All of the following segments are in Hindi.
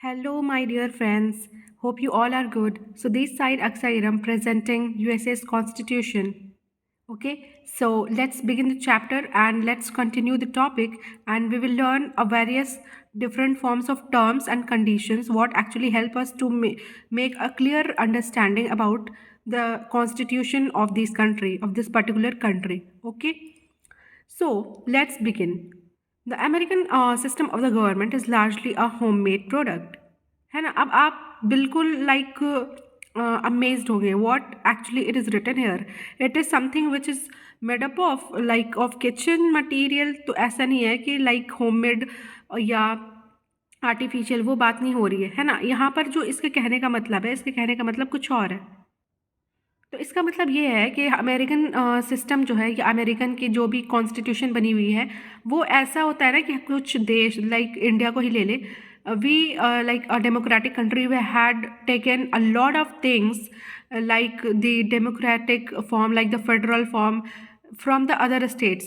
Hello, my dear friends. Hope you all are good. So, this side Aksairam presenting USA's Constitution. Okay, so let's begin the chapter and let's continue the topic. And we will learn a various different forms of terms and conditions what actually help us to make a clear understanding about the constitution of this country, of this particular country. Okay, so let's begin. The American system of the government is largely a homemade product. है ना? अब आप बिल्कुल लाइक अमेज्ड होंगे what actually it is written here. It is something which is made up of like of kitchen material. तो ऐसा नहीं है कि लाइक होममेड या आर्टिफिशियल, वो बात नहीं हो रही है ना. यहाँ पर जो इसके कहने का मतलब है, इसके कहने का मतलब कुछ और है. तो इसका मतलब ये है कि अमेरिकन सिस्टम जो है, या अमेरिकन की जो भी कॉन्स्टिट्यूशन बनी हुई है, वो ऐसा होता है ना कि कुछ देश लाइक इंडिया को ही ले ले. We like a democratic country we had taken a lot of things like the democratic form, like the federal form, from the other states.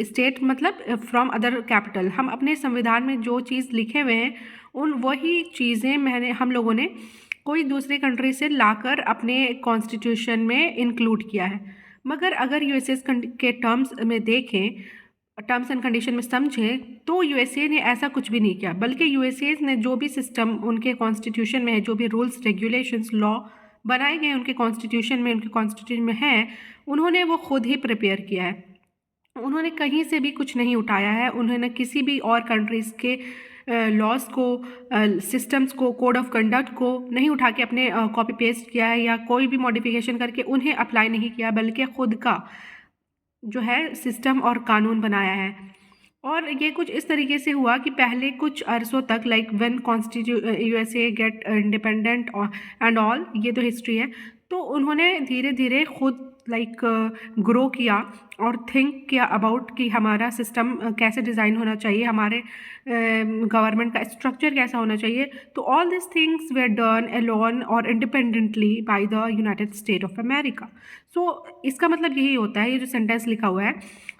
State मतलब फ्रॉम अदर कैपिटल. हम अपने संविधान में जो चीज़ लिखे हुए हैं उन वही चीज़ें हम लोगों ने कोई दूसरी कंट्री से लाकर अपने कॉन्स्टिट्यूशन में इंक्लूड किया है. मगर अगर यूएसए के टर्म्स में देखें, टर्म्स एंड कंडीशन में समझें, तो यूएसए ने ऐसा कुछ भी नहीं किया. बल्कि यूएसए ने जो भी सिस्टम उनके कॉन्स्टिट्यूशन में है, जो भी रूल्स रेगुलेशंस लॉ बनाए गए उनके कॉन्स्टिट्यूशन में है, उन्होंने वो खुद ही प्रिपेयर किया है. उन्होंने कहीं से भी कुछ नहीं उठाया है. उन्होंने किसी भी और कंट्रीज़ के लॉज को, सिस्टम्स को, कोड ऑफ कंडक्ट को नहीं उठा के अपने कॉपी पेस्ट किया है या कोई भी मॉडिफिकेशन करके उन्हें अप्लाई नहीं किया, बल्कि खुद का जो है सिस्टम और कानून बनाया है. और ये कुछ इस तरीके से हुआ कि पहले कुछ अरसों तक like when USA get independent and all, ये तो हिस्ट्री है. तो उन्होंने धीरे धीरे खुद लाइक ग्रो किया और थिंक किया अबाउट कि हमारा सिस्टम कैसे डिज़ाइन होना चाहिए, हमारे गवर्नमेंट का स्ट्रक्चर कैसा होना चाहिए. तो all this things were done alone और independently by the United State of America. So इसका मतलब यही होता है, ये जो सेंटेंस लिखा हुआ है,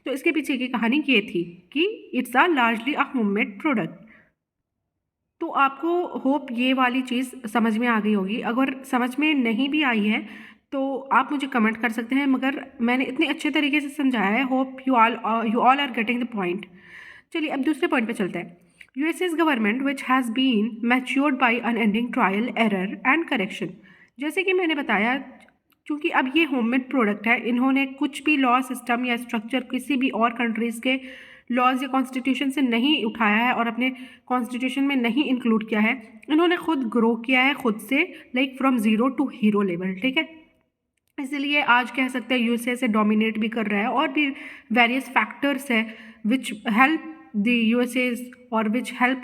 तो इसके पीछे की कहानी ये थी कि it's a largely a homemade product. तो आपको होप ये वाली चीज़ समझ में आ गई होगी. अगर समझ में नहीं भी आई है तो आप मुझे कमेंट कर सकते हैं, मगर मैंने इतने अच्छे तरीके से समझाया है. Hope you all are getting the point. चलिए अब दूसरे पॉइंट पे चलते हैं. US's government which has been matured by unending trial, error and correction. जैसे कि मैंने बताया, क्योंकि अब ये होममेड प्रोडक्ट है, इन्होंने कुछ भी लॉ सिस्टम या स्ट्रक्चर किसी भी और कंट्रीज़ के लॉज या कॉन्स्टिट्यूशन से नहीं उठाया है और अपने कॉन्स्टिट्यूशन में नहीं इंक्लूड किया है. इन्होंने खुद ग्रो किया है, खुद से, like from zero to hero level. ठीक है, इसलिए आज कह सकते हैं यूएसए से डोमिनेट भी कर रहा है. और भी वेरियस फैक्टर्स है विच हेल्प द यूएसए और which help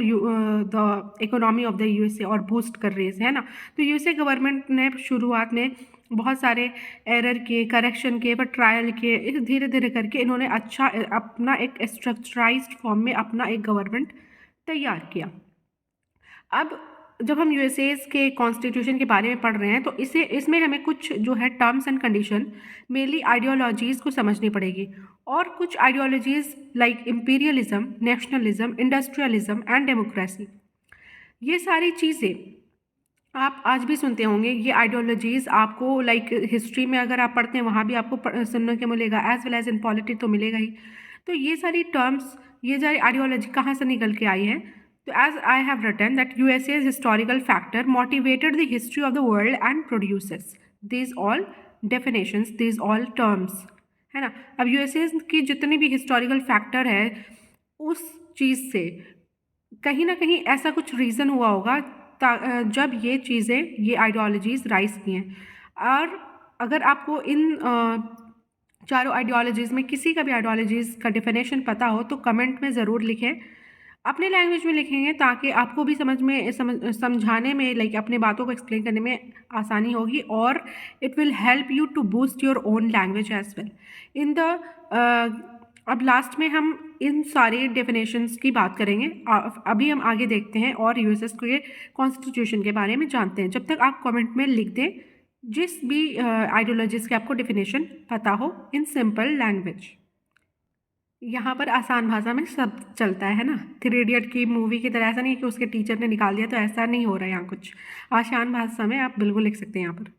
the economy of the USA और बूस्ट कर रही है ना. तो यूएसए गवर्नमेंट ने शुरुआत में बहुत सारे एरर के, करेक्शन के, पर ट्रायल के, धीरे धीरे करके इन्होंने अच्छा अपना एक स्ट्रक्चराइज्ड फॉर्म में अपना एक गवर्नमेंट तैयार किया. अब जब हम यूएसए के कॉन्स्टिट्यूशन के बारे में पढ़ रहे हैं तो इसमें हमें कुछ जो है terms and condition, mainly ideologies को समझनी पड़ेगी. और कुछ ideologies like imperialism, nationalism, industrialism and democracy, ये सारी चीज़ें आप आज भी सुनते होंगे. ये आइडियोलॉजीज़ आपको लाइक हिस्ट्री में अगर आप पढ़ते हैं वहाँ भी आपको सुनने को मिलेगा, as well as in politics तो मिलेगा ही. तो ये सारी टर्म्स, ये सारी आइडियोलॉजी कहाँ से निकल के आई है? तो as I have written that USA's historical factor motivated the history of the world and produces these all definitions, these all terms, है ना. अब यूएसए की जितनी भी हिस्टोरिकल फैक्टर है, उस चीज़ से कहीं ना कहीं ऐसा कुछ रीज़न हुआ होगा जब ये चीज़ें, ये आइडियोलॉजीज़ राइज की हैं. और अगर आपको इन चारों आइडियोलॉजीज़ में किसी का भी आइडियोलॉजीज़ का डेफिनेशन पता हो तो कमेंट में ज़रूर लिखें. अपने लैंग्वेज में लिखेंगे ताकि आपको भी समझाने में, लाइक अपने बातों को एक्सप्लेन करने में आसानी होगी. और it will help you to boost your own language as well. In the अब लास्ट में हम इन सारे डेफिनेशंस की बात करेंगे. अभी हम आगे देखते हैं और यूएसएस के कॉन्स्टिट्यूशन के बारे में जानते हैं. जब तक आप कमेंट में लिख दें जिस भी आइडियोलॉजीज़ के आपको डेफिनेशन पता हो इन सिंपल लैंग्वेज. यहाँ पर आसान भाषा में सब चलता है ना, थ्री इडियट की मूवी की तरह। ऐसा नहीं है कि उसके टीचर ने निकाल दिया, तो ऐसा नहीं हो रहा है यहाँ कुछ। आसान भाषा में आप बिल्कुल लिख सकते हैं यहाँ पर।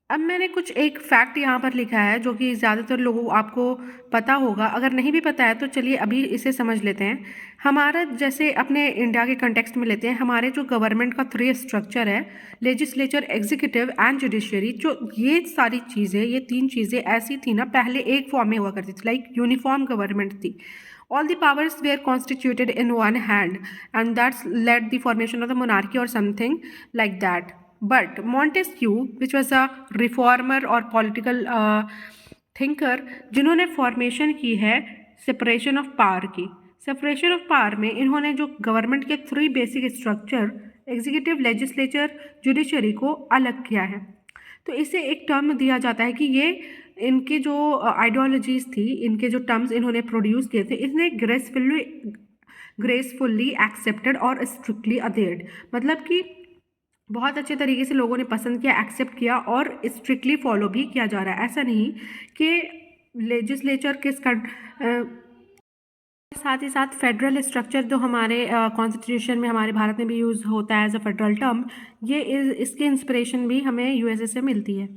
अब मैंने कुछ एक फैक्ट यहाँ पर लिखा है जो कि ज़्यादातर लोगों आपको पता होगा, अगर नहीं भी पता है तो चलिए अभी इसे समझ लेते हैं। हमारा जैसे अपने इंडिया के कंटेक्स्ट में लेते हैं, हमारे जो गवर्नमेंट का थ्री स्ट्रक्चर है, लेजिस्लेचर, एग्जीक्यूटिव एंड जुडिशरी, जो ये सारी चीज़ें, ये तीन चीज़ें ऐसी थी ना, पहले एक फॉर्म में हुआ करती थी, लाइक यूनिफॉर्म गवर्नमेंट थी। All the powers were constituted in one hand, and that's led the formation of the monarchy or something like that. But Montesquieu, which was a reformer or political thinker, जिन्होंने फॉर्मेशन की है सेपरेशन ऑफ पावर की, सेपरेशन ऑफ पावर में इन्होंने जो गवर्नमेंट के three basic structure, executive, legislature, judiciary को अलग किया है। तो इसे एक टर्म दिया जाता है कि ये इनकी जो आइडियोलॉजीज थी, इनके जो टर्म्स इन्होंने प्रोड्यूस किए थे, इसने ग्रेसफुल्ली एक्सेप्टेड और स्ट्रिक्टली अधेयर्ड, मतलब कि बहुत अच्छे तरीके से लोगों ने पसंद किया, एक्सेप्ट किया और स्ट्रिक्टली फॉलो भी किया जा रहा है। ऐसा नहीं कि लेजिस्लेचर के साथ ही साथ फेडरल स्ट्रक्चर जो हमारे कॉन्स्टिट्यूशन में, हमारे भारत में भी यूज़ होता है एज अ फेडरल टर्म, ये इसकी इंस्पिरेशन भी हमें यूएसए से मिलती है।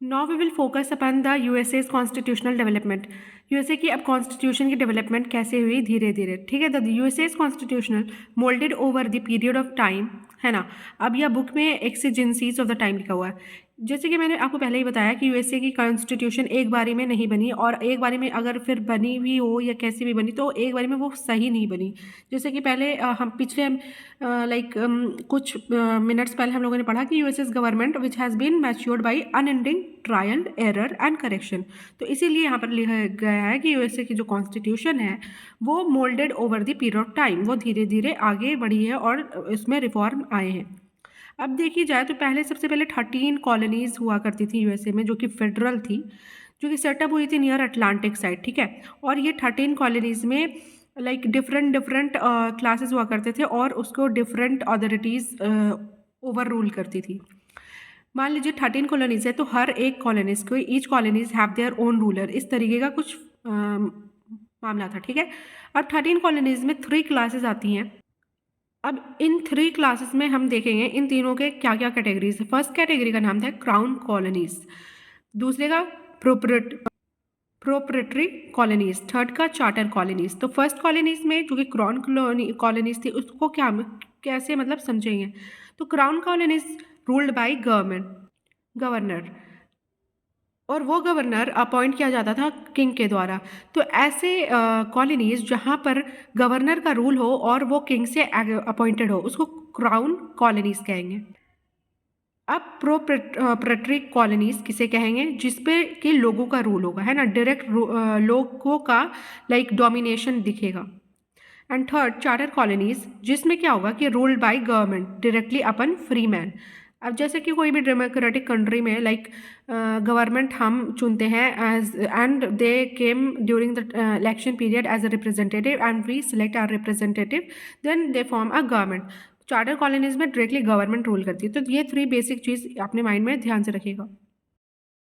Now we will focus upon the USA constitutional development. USA की अब कॉन्स्टिट्यूशन की डेवलपमेंट कैसे हुई धीरे धीरे, ठीक है। The USA constitutional moulded over the period of time, है ना। अब यह बुक में एक्सीजेंसीज ऑफ द टाइम लिखा हुआ है। जैसे कि मैंने आपको पहले ही बताया कि यूएसए की कॉन्स्टिट्यूशन एक बारी में नहीं बनी, और एक बारी में अगर फिर बनी भी हो या कैसी भी बनी, तो एक बारी में वो सही नहीं बनी। जैसे कि पहले हम पिछले कुछ मिनट्स पहले हम लोगों ने पढ़ा कि US's government which has been matured by unending trial, error and correction. तो इसीलिए यहाँ पर लिखा गया है कि यूएसए की जो कॉन्स्टिट्यूशन है वो moulded over the period of time, वो धीरे धीरे आगे बढ़ी है और इसमें रिफॉर्म आए हैं। अब देखी जाए तो पहले सबसे पहले 13 कॉलोनीज हुआ करती थी यूएसए में, जो कि फेडरल थी, जो कि सेटअप हुई थी नियर अटलांटिक साइड, ठीक है। और ये 13 कॉलोनीज में डिफरेंट क्लासेस हुआ करते थे और उसको डिफरेंट अथॉरिटीज़ ओवर रूल करती थी। मान लीजिए 13 कॉलोनीज है तो हर एक कॉलोनीज को, each colonies have their own ruler, इस तरीके का कुछ मामला था, ठीक है। अब 13 कॉलोनीज में 3 क्लासेस आती हैं। अब इन 3 क्लासेस में हम देखेंगे इन तीनों के क्या क्या कैटेगरीज है। फर्स्ट कैटेगरी का नाम था क्राउन कॉलोनीज, दूसरे का प्रोप्रेटरी कॉलोनीज, थर्ड का चार्टर कॉलोनीज। तो फर्स्ट कॉलोनीज में जो कि क्राउन कॉलोनीज थी, उसको कैसे मतलब समझेंगे। तो crown colonies ruled by governor, और वो गवर्नर अपॉइंट किया जाता था किंग के द्वारा। तो ऐसे कॉलोनीज जहाँ पर गवर्नर का रूल हो और वो किंग से अपॉइंटेड हो, उसको क्राउन कॉलोनीज कहेंगे। अब प्रोप्रेटरी कॉलोनीज किसे कहेंगे, जिसपे कि लोगों का रूल होगा, है ना, डायरेक्ट लोगों का डोमिनेशन दिखेगा। एंड थर्ड चार्टर कॉलोनीज, जिसमें क्या होगा कि ruled by government directly upon free man. अब जैसे कि कोई भी डेमोक्रेटिक कंट्री में गवर्नमेंट हम चुनते हैं as, and they came during the election period as a representative and we select our representative, then they form a government. Charter colonies में डायरेक्टली गवर्नमेंट रूल करती है। तो ये 3 बेसिक चीज़ अपने माइंड में ध्यान से रखिएगा।